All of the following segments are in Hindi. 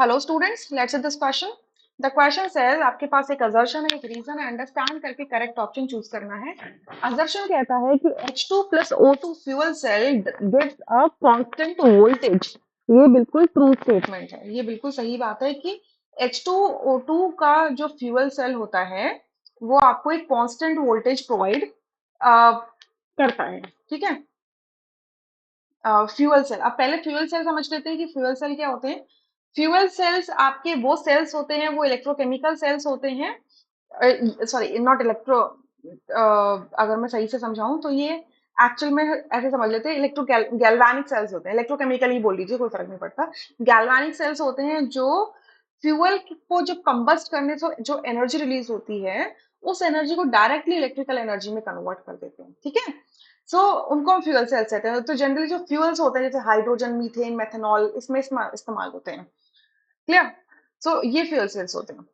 Hello students, let's this question. The question says आपके पास एक असर्शन है, एक रीजन है, अंडरस्टैंड करके करेक्ट ऑप्शन चूज करना है। असर्शन कहता है कि H2 plus O2 fuel cell gives a constant voltage. ये बिल्कुल ट्रू स्टेटमेंट है, ये बिल्कुल सही बात है कि H2O2 का जो फ्यूल सेल होता है वो आपको एक कांस्टेंट वोल्टेज प्रोवाइड करता है। ठीक है। फ्यूल सेल, अब पहले फ्यूल सेल समझ लेते हैं कि फ्यूल सेल क्या होते हैं। फ्यूल सेल्स आपके वो सेल्स होते हैं, वो इलेक्ट्रोकेमिकल सेल्स होते हैं। सॉरी, नॉट इलेक्ट्रो, अगर मैं सही से समझाऊं तो ये एक्चुअल में ऐसे समझ लेते हैं, इलेक्ट्रो गैल्वेनिक सेल्स होते हैं। इलेक्ट्रोकेमिकल ही बोल लीजिए, कोई फर्क नहीं पड़ता। गैल्वेनिक सेल्स होते हैं जो फ्यूल को जब कंबस्ट करने से जो एनर्जी रिलीज होती है, उस एनर्जी को डायरेक्टली इलेक्ट्रिकल एनर्जी में कन्वर्ट कर देते हैं। ठीक है। सो उनको हम फ्यूल सेल्स कहते हैं। तो जनरली जो फ्यूल्स होते हैं जैसे हाइड्रोजन, मीथेन, मेथनॉल, इसमें इस्तेमाल होते हैं। क्लियर। सो ये फ्यूल सेल्स होते हैं।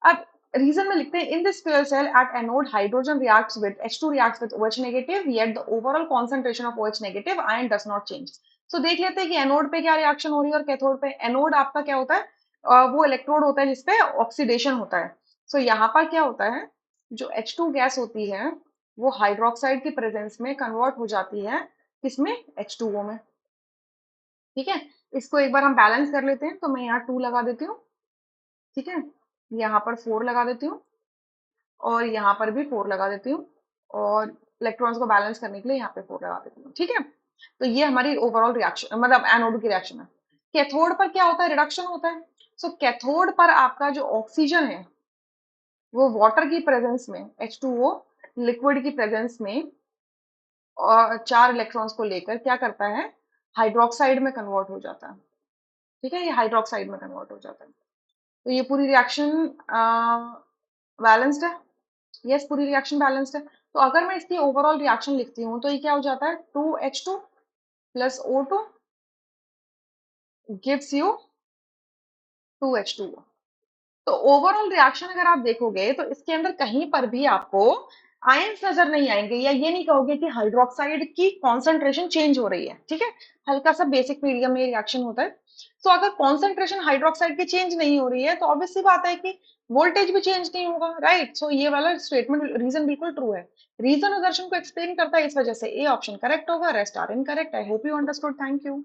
अब रीजन में लिखते हैं, in this fuel cell at anode hydrogen reacts with H2 reacts with OH negative, yet the overall concentration of OH negative ion does not change. So देख लेते हैं कि एनोड पे क्या रिएक्शन हो रही है और कैथोड पे। एनोड आपका क्या होता है, वो इलेक्ट्रोड होता है जिसपे ऑक्सीडेशन होता है। सो यहाँ पर क्या होता है, जो H2 गैस होती है वो हाइड्रोक्साइड की प्रेजेंस में कन्वर्ट हो जाती है, किसमें, H2O में। ठीक है। इसको एक बार हम बैलेंस कर लेते हैं, तो मैं यहाँ 2 लगा देती हूँ। ठीक है। यहाँ पर 4 लगा देती हूँ और यहाँ पर भी 4 लगा देती हूँ, और इलेक्ट्रॉन्स को बैलेंस करने के लिए यहाँ पे 4 लगा देती हूँ। ठीक है। तो ये हमारी ओवरऑल रिएक्शन, मतलब एनोड की रिएक्शन है। कैथोड पर क्या होता है, रिडक्शन होता है। सो कैथोड पर आपका जो ऑक्सीजन है वो वाटर की प्रेजेंस में, H2O लिक्विड की प्रेजेंस में, और 4 इलेक्ट्रॉन्स को लेकर क्या करता है, हाइड्रोक्साइड में कन्वर्ट हो जाता है। ठीक है, ये हाइड्रोक्साइड में कन्वर्ट हो जाता है। तो ये पूरी रिएक्शन बैलेंस्ड है। यस, पूरी रिएक्शन बैलेंस्ड है। तो अगर मैं इसकी ओवरऑल रिएक्शन लिखती हूँ तो ये क्या हो जाता है, 2H2 plus O2 gives you 2H2O। तो ओवरऑल रिएक्शन अगर आप देखोगे तो इसके अंदर कहीं पर भी आपको आयंस नजर नहीं आएंगे, या ये नहीं कहोगे कि हाइड्रोक्साइड की कॉन्सेंट्रेशन चेंज हो रही है। ठीक है। हल्का सा बेसिक मीडियम में रिएक्शन होता है। तो अगर कॉन्सेंट्रेशन हाइड्रोक्साइड की चेंज नहीं हो रही है तो ऑब्वियस सी बात है कि वोल्टेज भी चेंज नहीं होगा। राइट। सो ये वाला स्टेटमेंट, रीजन बिल्कुल ट्रू है। रीजन असर्शन को एक्सप्लेन करता है, इस वजह से ए ऑप्शन करेक्ट होगा, rest are incorrect. I hope you understood. Thank you.